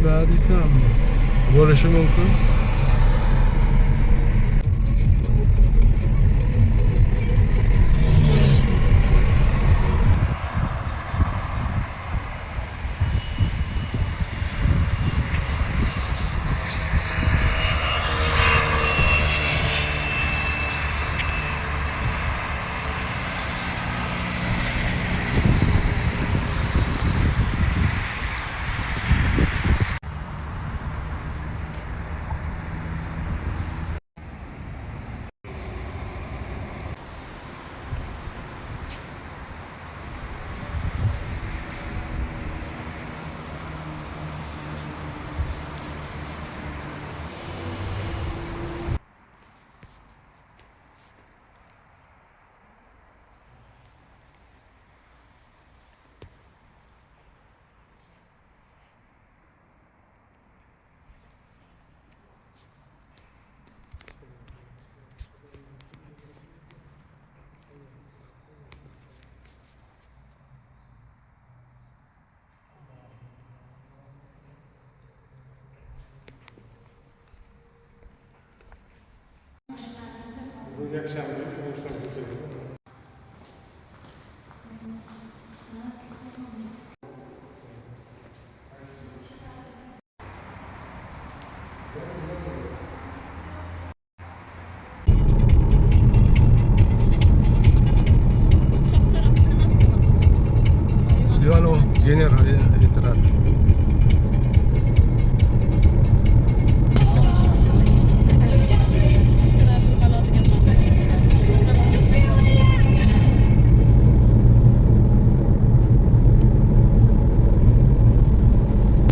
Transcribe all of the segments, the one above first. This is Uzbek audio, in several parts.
nima desam bo'lishi mumkin. Yakşamda şunu işlem Diyor general itiraz.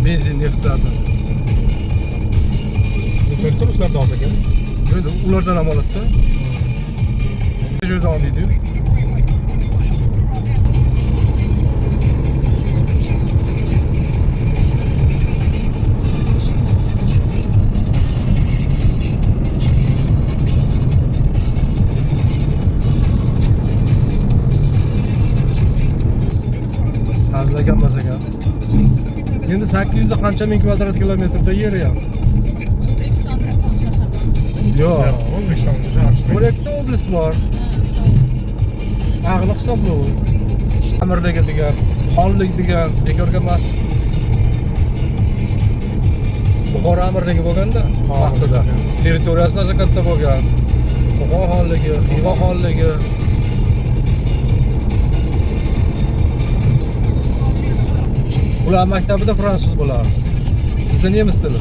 Benzin yıktadı. Kötü mü da alsak ya? Böyle ulardan amalıkta. Şöyle devam ediyor. Hazırlagan masaga. Endi 800 da qancha ming kvadrat kilometrda yer ya? Yo'q. O'zbekistonda Bo'rakda oblast bor. Aqli hisoblovur. Amirligi degan, xonlik degan bekorga emas. Buxoro amirligi bo'lganda vaqtida territoriyasi nasa katta bo'lgan. Qo'qon xonligi, Xiva xonligi. Ular maktabida fransuz bo'lar. Bizda nemis tili.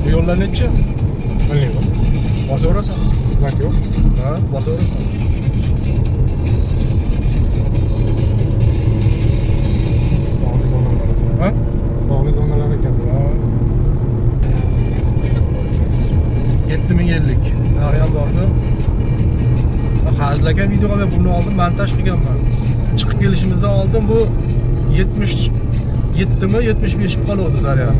Bu yo'llar necha? bilmayman. Bosaverasizmi? Znak yo'q. Ha, bosaverasizmi? Ha? Tog'li zonalar ekan. 7050. Nariyam bordi. Hazlagan videoga men buni oldin montaj qilganman. Chiqib kelishimizdan oldin bu 77mi 75 qoluvdi zaryad.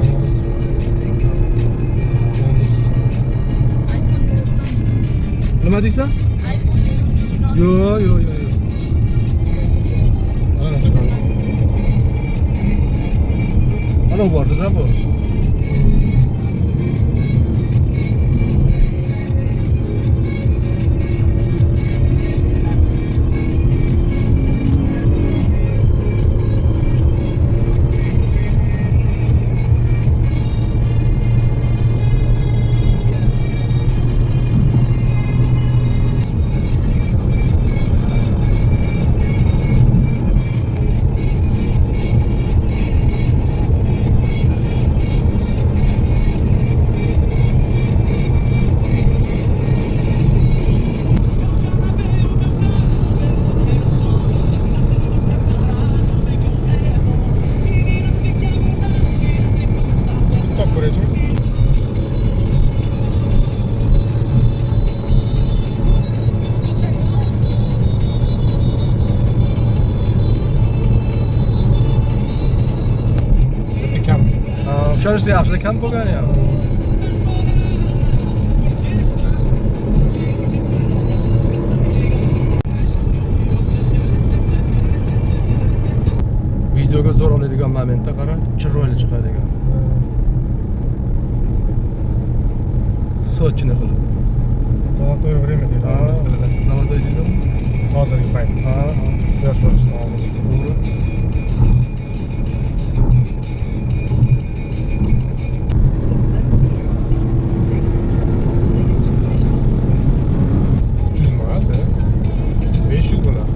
Nima deysan? Yo'q. Ana bordi-da bu. O'shanisi yaxshi kam bo'lgan ya. zo'r oladigan momentda qara, chiroyli chiqadigan. Sochini qilib. Zолотое время deydi Ha, ingliz tilida. zalotoy deydimi? Hozirgi payt. Ha, Quyosh botishdan oldin. to'g'ri. Emas, 500 bo'lar.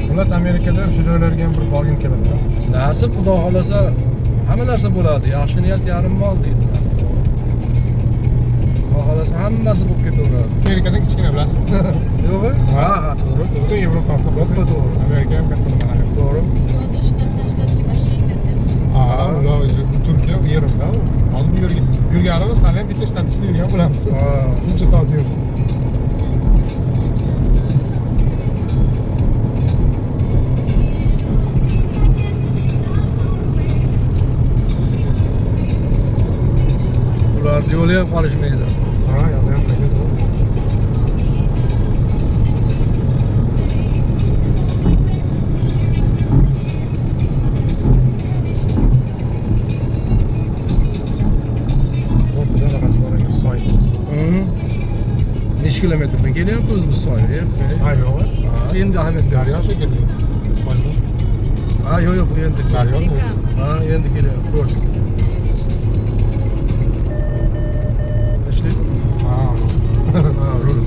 Xullas Amerikada shu joylarga ham bir borgim keladi. Nasib xudo xolasa hamma narsa bo'ladi. Yaxshi niyat yarim mol deydi. Xudo xolasa hammasi bo'lib ketaveradi. Amerikadan kichkina bilasizmi? Yo'qmi? Ha, to'g'ri, Butun to'g'ri. Yevropa hisoblansa To'g'ri. Amerika ham katta nimalar. To'g'ri. Ular o'zi Turkiya u yerimda. Hozir bu yerga yurganimiz hali ham bitta shtat ishlaydigan bo'lamiz. Ha. Buncha soat yurib. Ular yo'li ham qolishmaydi. Ha, yo'lda ham qiyin. O'rtada raqasi bor ekan, soy. Necha kilometrdan kelyapmiz biz soyga? Ha, yo'q. Ha, endi Ahmet Daryo shekilli. Soymi? Ha, yo'q, bu endi. Daryomi? Ha, endi kelyapti. Ko'rdik. Ishlaydi. Ha. Ha, rul.